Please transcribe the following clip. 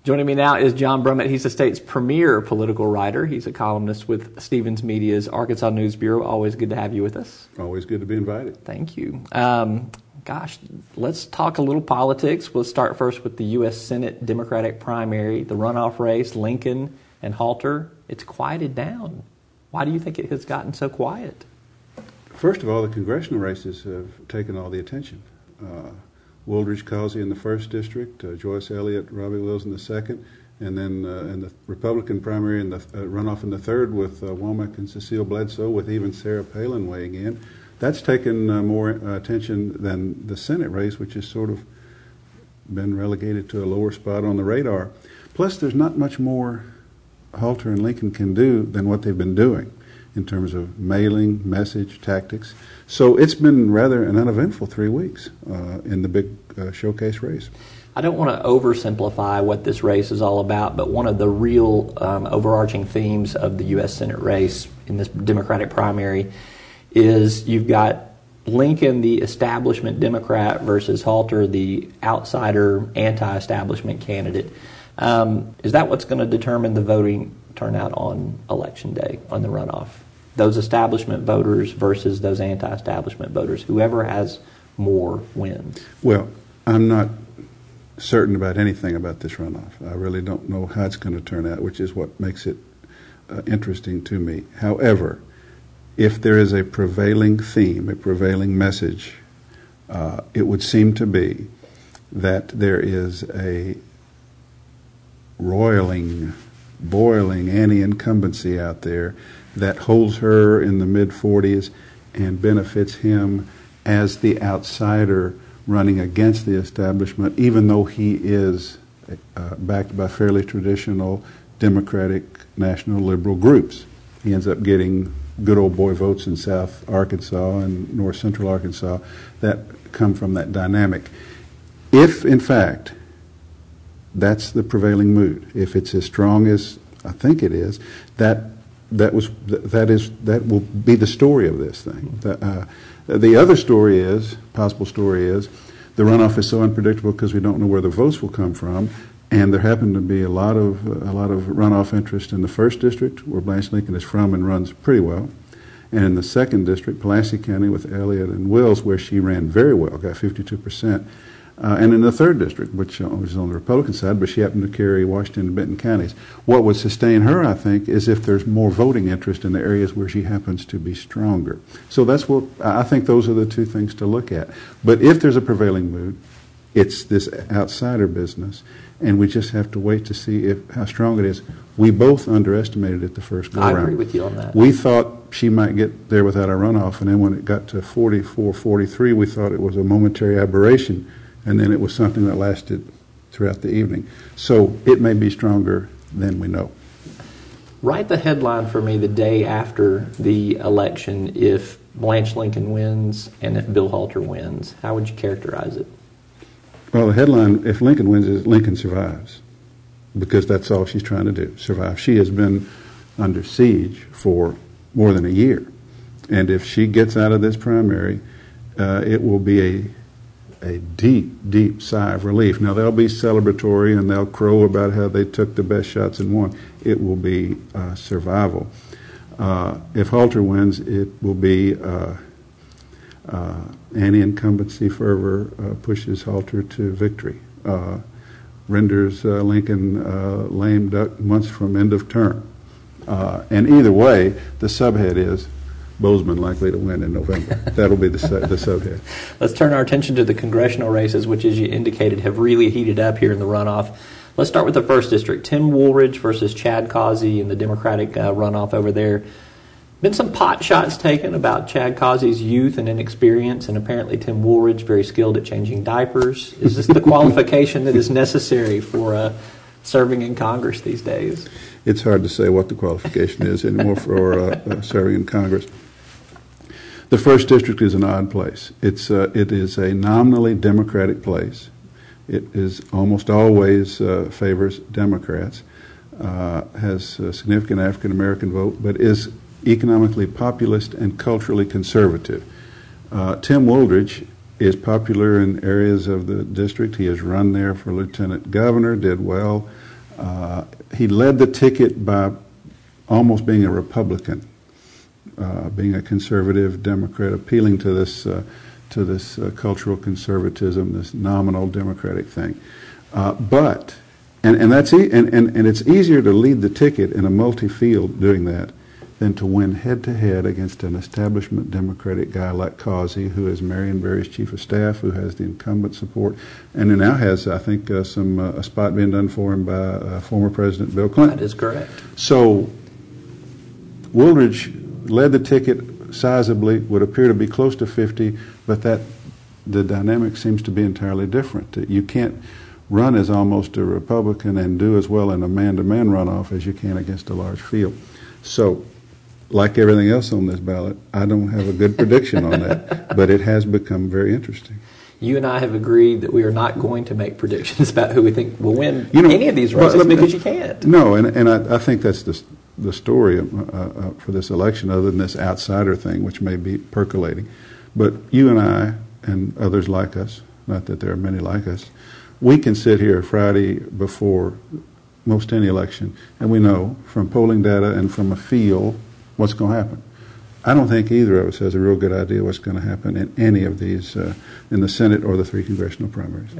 Joining me now is John Brummett. He's the state's premier political writer. He's a columnist with Stevens Media's Arkansas News Bureau. Always good to have you with us. Always good to be invited. Thank you. Gosh, let's talk a little politics. We'll start first with the U.S. Senate Democratic primary, the runoff race, Lincoln and Halter. It's quieted down. Why do you think it has gotten so quiet? First of all, the congressional races have taken all the attention. Wooldridge Causey in the 1st District, Joyce Elliott, Robbie Wills in the 2nd, and then in the Republican primary and the runoff in the 3rd with Womack and Cecile Bledsoe, with even Sarah Palin weighing in. That's taken more attention than the Senate race, which has sort of been relegated to a lower spot on the radar. Plus, there's not much more Halter and Lincoln can do than what they've been doing in terms of mailing, message, tactics. So it's been rather an uneventful 3 weeks in the big showcase race. I don't want to oversimplify what this race is all about, but one of the real overarching themes of the U.S. Senate race in this Democratic primary is you've got Lincoln, the establishment Democrat, versus Halter, the outsider, anti-establishment candidate. Is that what's going to determine the voting turnout on Election Day, on the runoff? Those establishment voters versus those anti-establishment voters. Whoever has more wins. Well, I'm not certain about anything about this runoff. I really don't know how it's going to turn out, which is what makes it interesting to me. However, if there is a prevailing theme, a prevailing message, it would seem to be that there is a boiling anti-incumbency out there that holds her in the mid-40s and benefits him as the outsider running against the establishment, even though he is backed by fairly traditional Democratic national liberal groups. He ends up getting good old boy votes in South Arkansas and North Central Arkansas that come from that dynamic. If, in fact, that's the prevailing mood, if it's as strong as I think it is, that will be the story of this thing. The other story is, possible story is, the runoff is so unpredictable because we don't know where the votes will come from, and there happen to be a lot of runoff interest in the 1st District, where Blanche Lincoln is from and runs pretty well, and in the 2nd District, Pulaski County, with Elliott and Wills, where she ran very well, got 52%. And in the 3rd District, which is on the Republican side, but she happened to carry Washington and Benton counties. What would sustain her, I think, is if there's more voting interest in the areas where she happens to be stronger. So that's what I think. Those are the two things to look at. But if there's a prevailing mood, it's this outsider business, and we just have to wait to see how strong it is. We both underestimated it the first go-around. I agree with you on that. We thought she might get there without a runoff, and then when it got to 44-43, we thought it was a momentary aberration. And then it was something that lasted throughout the evening. So it may be stronger than we know. Write the headline for me the day after the election if Blanche Lincoln wins and if Bill Halter wins. How would you characterize it? Well, the headline, if Lincoln wins, is Lincoln survives, because that's all she's trying to do, survive. She has been under siege for more than a year. And if she gets out of this primary, it will be a deep, deep sigh of relief. Now, they'll be celebratory and they'll crow about how they took the best shots and won. It will be survival. If Halter wins, it will be anti-incumbency fervor pushes Halter to victory, renders Lincoln lame duck months from end of term. And either way, the subhead is Bozeman likely to win in November. That'll be the subhead. Let's turn our attention to the congressional races, which, as you indicated, have really heated up here in the runoff. Let's start with the 1st District. Tim Woolridge versus Chad Causey in the Democratic runoff over there. Been some pot shots taken about Chad Causey's youth and inexperience, and apparently Tim Woolridge very skilled at changing diapers. Is this the qualification that is necessary for serving in Congress these days? It's hard to say what the qualification is anymore for serving in Congress. The 1st District is an odd place. It is a nominally Democratic place. It is almost always favors Democrats, has a significant African American vote, but is economically populist and culturally conservative. Tim Wooldridge is popular in areas of the district. He has run there for lieutenant governor, did well, He led the ticket by almost being a Republican, being a conservative Democrat, appealing to this cultural conservatism, this nominal Democratic thing. But it's easier to lead the ticket in a multi-field doing that than to win head-to-head against an establishment Democratic guy like Causey, who is Marion Barry's chief of staff, who has the incumbent support, and who now has, I think, a spot being done for him by former President Bill Clinton. That is correct. So Woolridge led the ticket sizably, would appear to be close to 50, but the dynamic seems to be entirely different. You can't run as almost a Republican and do as well in a man-to-man runoff as you can against a large field. So, like everything else on this ballot, I don't have a good prediction on that, but it has become very interesting. You and I have agreed that we are not going to make predictions about who we think will win any of these races because you can't. No, and I think that's the story for this election, other than this outsider thing, which may be percolating. But you and I and others like us, not that there are many like us, we can sit here Friday before most any election, and we know from polling data and from a feel what's going to happen. I don't think either of us has a real good idea what's going to happen in any of these, in the Senate or the 3 congressional primaries.